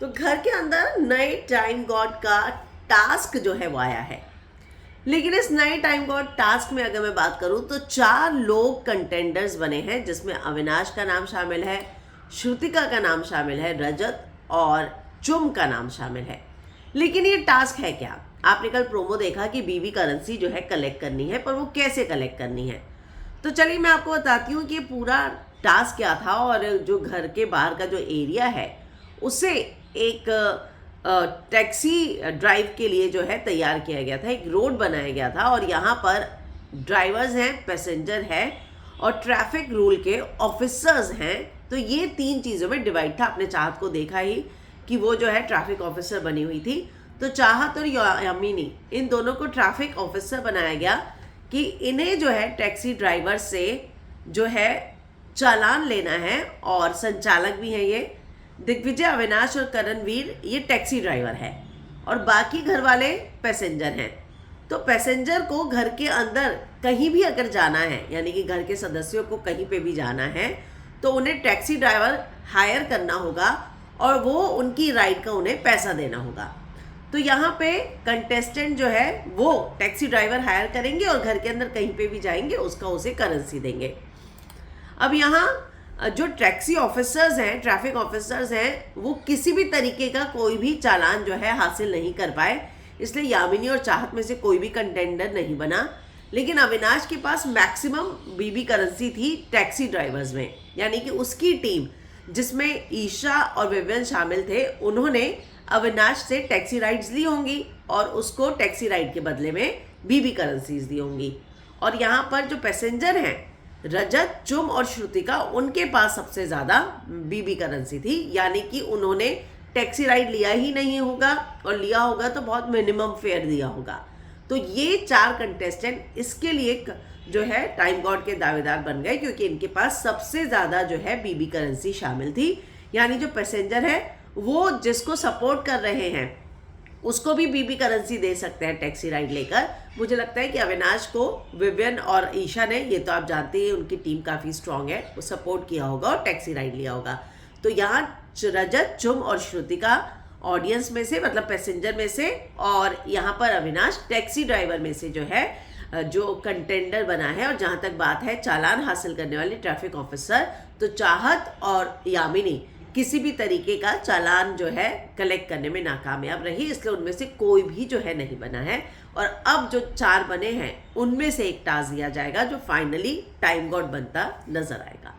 तो घर के अंदर नए टाइम गॉड का टास्क जो है वो आया है। लेकिन इस नए टाइम गॉड टास्क में अगर मैं बात करूं तो 4 लोग कंटेंडर्स बने हैं, जिसमें अविनाश का नाम शामिल है, श्रुतिका का नाम शामिल है, रजत और चुम का नाम शामिल है। लेकिन ये टास्क है क्या? आपने कल प्रोमो देखा कि बीबी करेंसी जो है कलेक्ट करनी है, पर वो कैसे कलेक्ट करनी है? तो चलिए मैं आपको बताती हूँ कि ये पूरा टास्क क्या था। और जो घर के बाहर का जो एरिया है उसे एक टैक्सी ड्राइव के लिए जो है तैयार किया गया था, एक रोड बनाया गया था। और यहाँ पर ड्राइवर्स हैं, पैसेंजर है और ट्रैफिक रूल के ऑफिसर्स हैं। तो ये 3 चीज़ों में डिवाइड था। आपने चाहत को देखा ही कि वो जो है ट्रैफिक ऑफिसर बनी हुई थी। तो चाहत और यामिनी, इन दोनों को ट्रैफिक ऑफिसर बनाया गया कि इन्हें जो है टैक्सी ड्राइवर से जो है चालान लेना है। और संचालक भी हैं ये दिग्विजय, अविनाश और करणवीर, ये टैक्सी ड्राइवर है और बाकी घर वाले पैसेंजर हैं। तो पैसेंजर को घर के अंदर कहीं भी अगर जाना है, यानी कि घर के सदस्यों को कहीं पे भी जाना है, तो उन्हें टैक्सी ड्राइवर हायर करना होगा और वो उनकी राइड का उन्हें पैसा देना होगा। तो यहाँ पे कंटेस्टेंट जो है वो टैक्सी ड्राइवर हायर करेंगे और घर के अंदर कहीं पे भी जाएंगे उसका उसे करेंसी देंगे। अब यहाँ जो टैक्सी ऑफिसर्स हैं, ट्रैफिक ऑफिसर्स हैं, वो किसी भी तरीके का कोई भी चालान जो है हासिल नहीं कर पाए, इसलिए यामिनी और चाहत में से कोई भी कंटेंडर नहीं बना। लेकिन अविनाश के पास मैक्सिमम बीबी करेंसी थी टैक्सी ड्राइवर्स में, यानी कि उसकी टीम जिसमें ईशा और विवियन शामिल थे, उन्होंने अविनाश से टैक्सी राइड्स ली होंगी और उसको टैक्सी राइड के बदले में बीबी करेंसीज दी होंगी। और यहाँ पर जो पैसेंजर हैं रजत, चुम और श्रुतिका, उनके पास सबसे ज़्यादा बीबी करेंसी थी, यानी कि उन्होंने टैक्सी राइड लिया ही नहीं होगा और लिया होगा तो बहुत मिनिमम फेयर दिया होगा। तो ये 4 कंटेस्टेंट इसके लिए जो है टाइम गॉड के दावेदार बन गए, क्योंकि इनके पास सबसे ज़्यादा जो है बीबी करेंसी शामिल थी। यानी जो पैसेंजर है वो जिसको सपोर्ट कर रहे हैं उसको भी बीबी करेंसी दे सकते हैं टैक्सी राइड लेकर। मुझे लगता है कि अविनाश को विवियन और ईशा ने, ये तो आप जानते हैं उनकी टीम काफ़ी स्ट्रांग है, वो सपोर्ट किया होगा और टैक्सी राइड लिया होगा। तो यहाँ रजत, चुम और श्रुतिका ऑडियंस में से, मतलब पैसेंजर में से, और यहाँ पर अविनाश टैक्सी ड्राइवर में से जो है जो कंटेंडर बना है। और जहाँ तक बात है चालान हासिल करने वाले ट्रैफिक ऑफिसर, तो चाहत और यामिनी किसी भी तरीके का चालान जो है कलेक्ट करने में नाकामयाब रही, इसलिए उनमें से कोई भी जो है नहीं बना है। और अब जो 4 बने हैं उनमें से एक टास्क दिया जाएगा जो फाइनली टाइम गॉड बनता नजर आएगा।